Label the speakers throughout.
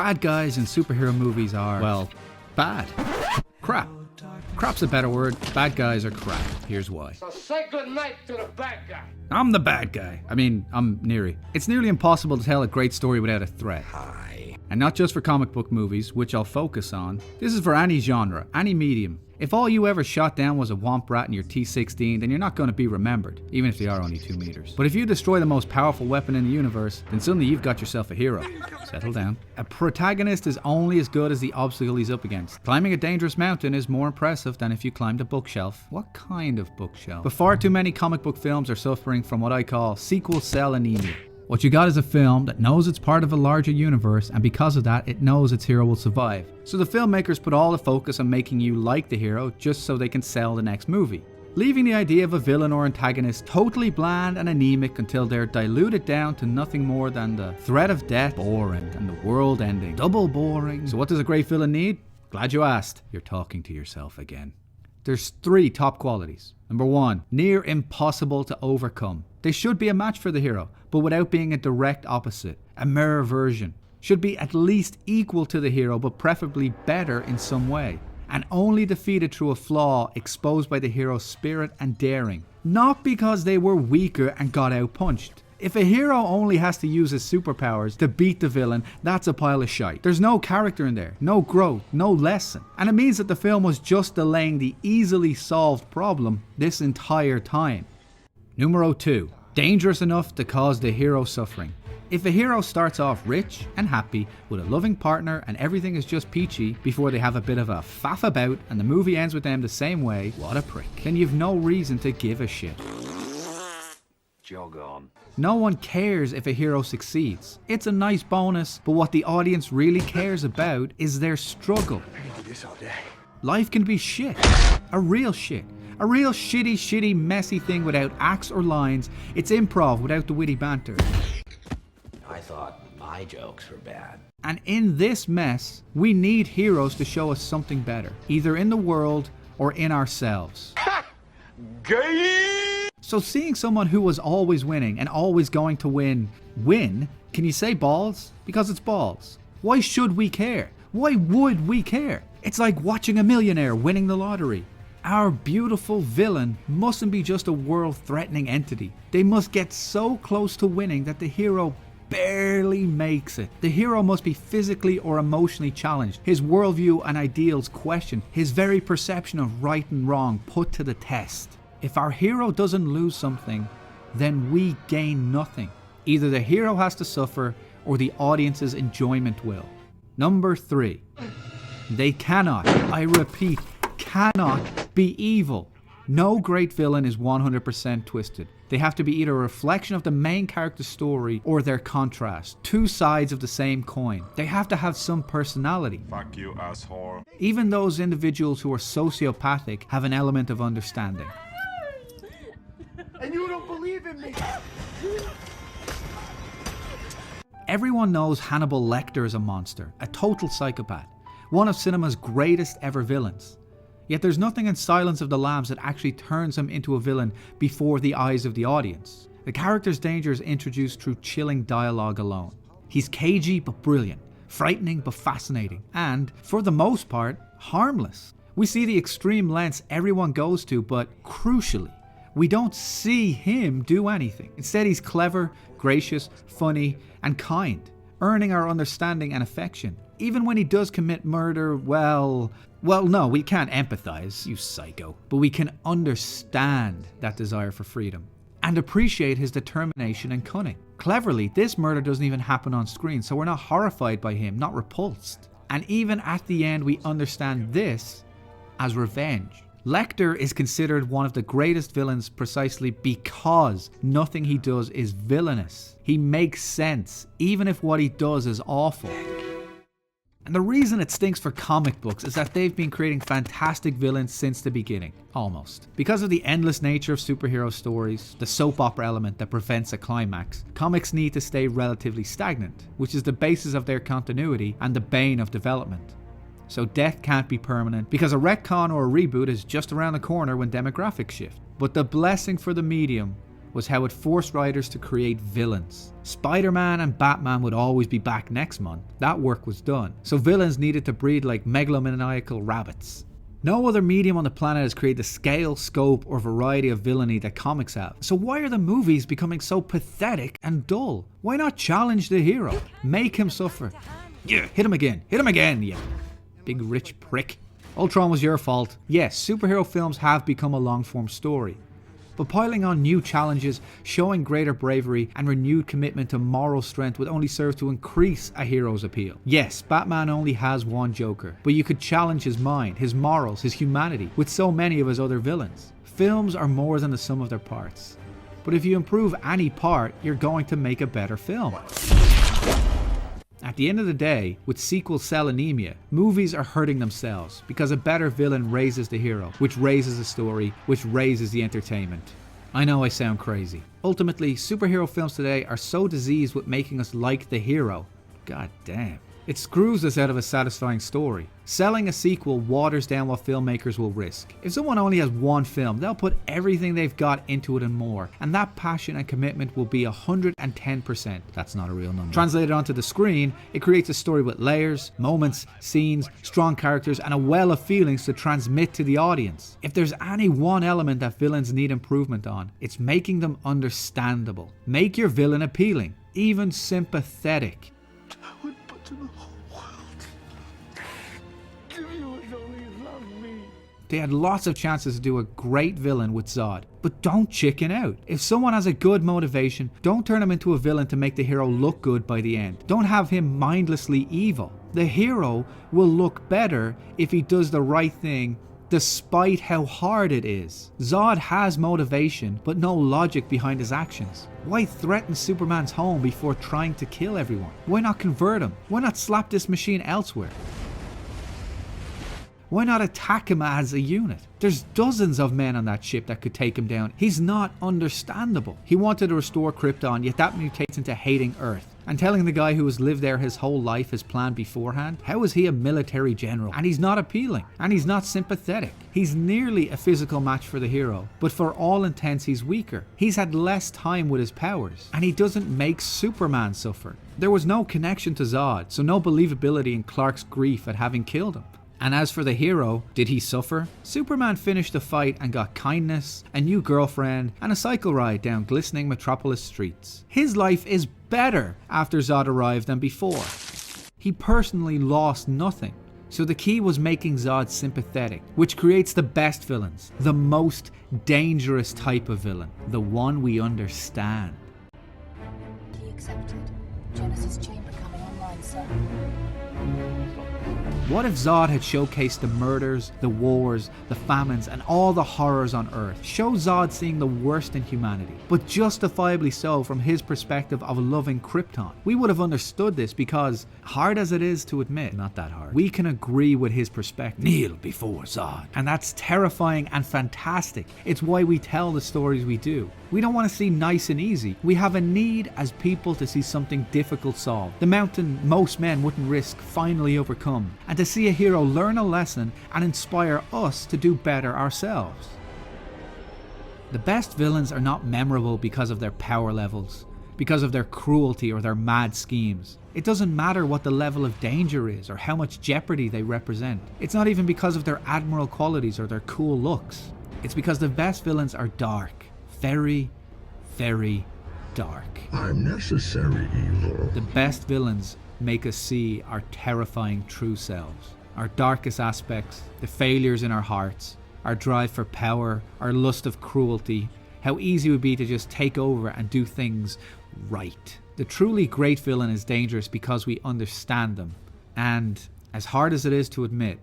Speaker 1: Bad guys in superhero movies are, well, bad. Crap. Crap's a better word. Bad guys are crap. Here's why.
Speaker 2: So say goodnight to the bad guy.
Speaker 1: I'm the bad guy. I mean, I'm Neri. It's nearly impossible to tell a great story without a threat.
Speaker 3: Hi.
Speaker 1: And not just for comic book movies, which I'll focus on. This is for any genre, any medium. If all you ever shot down was a womp rat in your T-16, then you're not going to be remembered, even if they are only 2 meters. But if you destroy the most powerful weapon in the universe, then suddenly you've got yourself a hero. Settle down. A protagonist is only as good as the obstacle he's up against. Climbing a dangerous mountain is more impressive than if you climbed a bookshelf. What kind of bookshelf? But far too many comic book films are suffering from what I call sequel sell anemia. What you got is a film that knows it's part of a larger universe, and because of that, it knows its hero will survive. So the filmmakers put all the focus on making you like the hero just so they can sell the next movie, leaving the idea of a villain or antagonist totally bland and anemic until they're diluted down to nothing more than the threat of death, boring, and the world ending. Double boring. So what does a great villain need? Glad you asked. You're talking to yourself again. There's 3 top qualities. Number 1, near impossible to overcome. They should be a match for the hero, but without being a direct opposite, a mirror version. Should be at least equal to the hero, but preferably better in some way. And only defeated through a flaw exposed by the hero's spirit and daring. Not because they were weaker and got outpunched. If a hero only has to use his superpowers to beat the villain, that's a pile of shite. There's no character in there, no growth, no lesson. And it means that the film was just delaying the easily solved problem this entire time. Numero 2. Dangerous enough to cause the hero suffering. If a hero starts off rich and happy with a loving partner and everything is just peachy before they have a bit of a faff about and the movie ends with them the same way, what a prick. Then you've no reason to give a shit.
Speaker 3: Jog on.
Speaker 1: No one cares if a hero succeeds. It's a nice bonus, but what the audience really cares about is their struggle.
Speaker 3: I can do this all day.
Speaker 1: Life can be shit. A real shit. A real shitty, messy thing without acts or lines. It's improv without the witty banter.
Speaker 3: I thought my jokes were bad.
Speaker 1: And in this mess, we need heroes to show us something better. Either in the world or in ourselves.
Speaker 3: Gay!
Speaker 1: So seeing someone who was always winning and always going to win, can you say balls? Because it's balls. Why should we care? Why would we care? It's like watching a millionaire winning the lottery. Our beautiful villain mustn't be just a world-threatening entity. They must get so close to winning that the hero barely makes it. The hero must be physically or emotionally challenged, his worldview and ideals questioned, his very perception of right and wrong put to the test. If our hero doesn't lose something, then we gain nothing. Either the hero has to suffer or the audience's enjoyment will. Number 3. They cannot, I repeat, cannot be evil. No great villain is 100% twisted. They have to be either a reflection of the main character's story or their contrast. 2 sides of the same coin. They have to have some personality.
Speaker 4: Fuck you, asshole.
Speaker 1: Even those individuals who are sociopathic have an element of understanding.
Speaker 3: And you don't believe in me!
Speaker 1: Everyone knows Hannibal Lecter is a monster, a total psychopath, one of cinema's greatest ever villains. Yet there's nothing in Silence of the Lambs that actually turns him into a villain before the eyes of the audience. The character's danger is introduced through chilling dialogue alone. He's cagey but brilliant, frightening but fascinating, and, for the most part, harmless. We see the extreme lengths everyone goes to, but crucially, we don't see him do anything. Instead, he's clever, gracious, funny, and kind, earning our understanding and affection. Even when he does commit murder, well, no, we can't empathize, you psycho, but we can understand that desire for freedom and appreciate his determination and cunning. Cleverly, this murder doesn't even happen on screen, so we're not horrified by him, not repulsed. And even at the end, we understand this as revenge. Lecter is considered one of the greatest villains precisely because nothing he does is villainous. He makes sense, even if what he does is awful. And the reason it stinks for comic books is that they've been creating fantastic villains since the beginning, almost. Because of the endless nature of superhero stories, the soap opera element that prevents a climax, comics need to stay relatively stagnant, which is the basis of their continuity and the bane of development. So death can't be permanent because a retcon or a reboot is just around the corner when demographics shift. But the blessing for the medium was how it forced writers to create villains. Spider-Man and Batman would always be back next month. That work was done. So villains needed to breed like megalomaniacal rabbits. No other medium on the planet has created the scale, scope, or variety of villainy that comics have. So why are the movies becoming so pathetic and dull? Why not challenge the hero? Make him suffer. Yeah, hit him again, you big rich prick. Ultron was your fault. Yes, superhero films have become a long-form story. But piling on new challenges, showing greater bravery and renewed commitment to moral strength would only serve to increase a hero's appeal. Yes, Batman only has one Joker, but you could challenge his mind, his morals, his humanity with so many of his other villains. Films are more than the sum of their parts. But if you improve any part, you're going to make a better film. At the end of the day, with Sequel Sell Anemia, movies are hurting themselves because a better villain raises the hero, which raises the story, which raises the entertainment. I know I sound crazy. Ultimately, superhero films today are so diseased with making us like the hero. God damn. It screws us out of a satisfying story. Selling a sequel waters down what filmmakers will risk. If someone only has one film, they'll put everything they've got into it and more, and that passion and commitment will be 110%. That's not a real number. Translated onto the screen, it creates a story with layers, moments, scenes, strong characters, and a well of feelings to transmit to the audience. If there's any one element that villains need improvement on, it's making them understandable. Make your villain appealing, even sympathetic. They had lots of chances to do a great villain with Zod, but don't chicken out. If someone has a good motivation, don't turn him into a villain to make the hero look good by the end. Don't have him mindlessly evil. The hero will look better if he does the right thing despite how hard it is. Zod has motivation, but no logic behind his actions. Why threaten Superman's home before trying to kill everyone? Why not convert him? Why not slap this machine elsewhere? Why not attack him as a unit? There's dozens of men on that ship that could take him down. He's not understandable. He wanted to restore Krypton, yet that mutates into hating Earth. And telling the guy who has lived there his whole life his plan beforehand? How is he a military general? And he's not appealing. And he's not sympathetic. He's nearly a physical match for the hero, but for all intents he's weaker. He's had less time with his powers. And he doesn't make Superman suffer. There was no connection to Zod, so no believability in Clark's grief at having killed him. And as for the hero, did he suffer? Superman finished the fight and got kindness, a new girlfriend, and a cycle ride down glistening Metropolis streets. His life is better after Zod arrived than before. He personally lost nothing. So the key was making Zod sympathetic, which creates the best villains, the most dangerous type of villain, the one we understand.
Speaker 4: Key accepted. Genesis chamber coming online, sir.
Speaker 1: What if Zod had showcased the murders, the wars, the famines, and all the horrors on Earth? Show Zod seeing the worst in humanity, but justifiably so from his perspective of loving Krypton. We would have understood this because, hard as it is to admit, not that hard, we can agree with his perspective. Kneel before Zod. And that's terrifying and fantastic. It's why we tell the stories we do. We don't want to see nice and easy. We have a need as people to see something difficult solved. The mountain most men wouldn't risk finally overcome. And to see a hero learn a lesson and inspire us to do better ourselves. The best villains are not memorable because of their power levels, because of their cruelty or their mad schemes. It doesn't matter what the level of danger is or how much jeopardy they represent. It's not even because of their admirable qualities or their cool looks. It's because the best villains are dark. Very, very dark.
Speaker 5: I'm necessary evil.
Speaker 1: The best villains make us see our terrifying true selves, our darkest aspects, the failures in our hearts, our drive for power, our lust of cruelty, how easy it would be to just take over and do things right. The truly great villain is dangerous because we understand them, and as hard as it is to admit,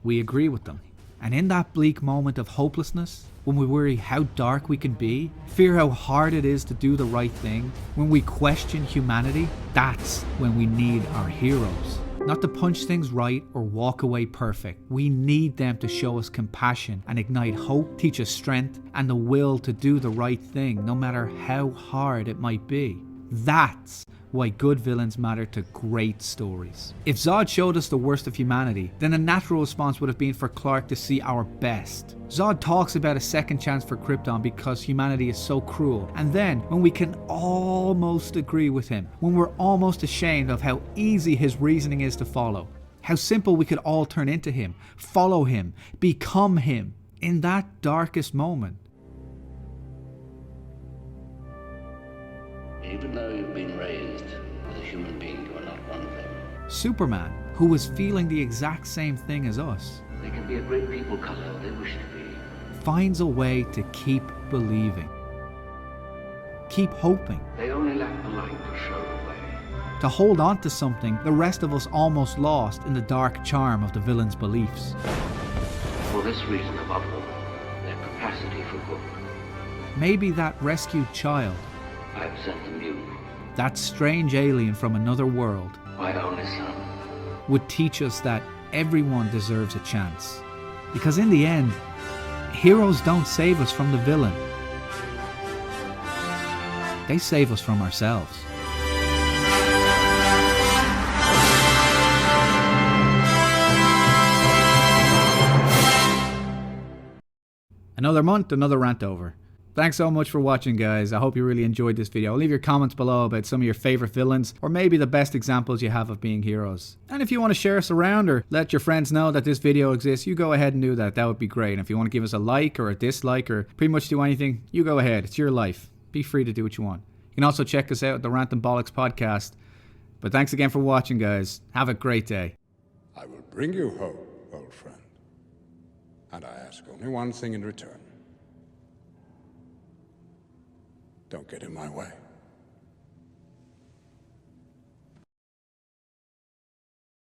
Speaker 1: we agree with them. And in that bleak moment of hopelessness, when we worry how dark we can be, fear how hard it is to do the right thing, when we question humanity, that's when we need our heroes. Not to punch things right or walk away perfect. We need them to show us compassion and ignite hope, teach us strength, and the will to do the right thing, no matter how hard it might be. That's why good villains matter to great stories. If Zod showed us the worst of humanity, then the natural response would have been for Clark to see our best. Zod talks about a second chance for Krypton because humanity is so cruel. And then, when we can almost agree with him, when we're almost ashamed of how easy his reasoning is to follow, how simple we could all turn into him, follow him, become him, in that darkest moment.
Speaker 3: Even though you've been raised as a human being, you are not one of them.
Speaker 1: Superman, who was feeling the exact same thing as us,
Speaker 3: They can be a great people color if they wish to be.
Speaker 1: finds a way to keep believing, keep hoping,
Speaker 3: They only lack the light to show the way.
Speaker 1: to hold on to something the rest of us almost lost in the dark charm of the villain's beliefs.
Speaker 3: For this reason above all, their capacity for good.
Speaker 1: Maybe that rescued child,
Speaker 3: I have sent them you,
Speaker 1: that strange alien from another world,
Speaker 3: my only son.
Speaker 1: would teach us that everyone deserves a chance. Because in the end, heroes don't save us from the villain. They save us from ourselves. Another month, another rant over. Thanks so much for watching, guys. I hope you really enjoyed this video. Leave your comments below about some of your favorite villains, or maybe the best examples you have of being heroes. And if you want to share us around or let your friends know that this video exists, you go ahead and do that. That would be great. And if you want to give us a like or a dislike or pretty much do anything, you go ahead. It's your life. Be free to do what you want. You can also check us out at the Rant and Bollocks podcast. But thanks again for watching, guys. Have a great day.
Speaker 6: I will bring you hope, old friend. And I ask only one thing in return. Don't get in my way.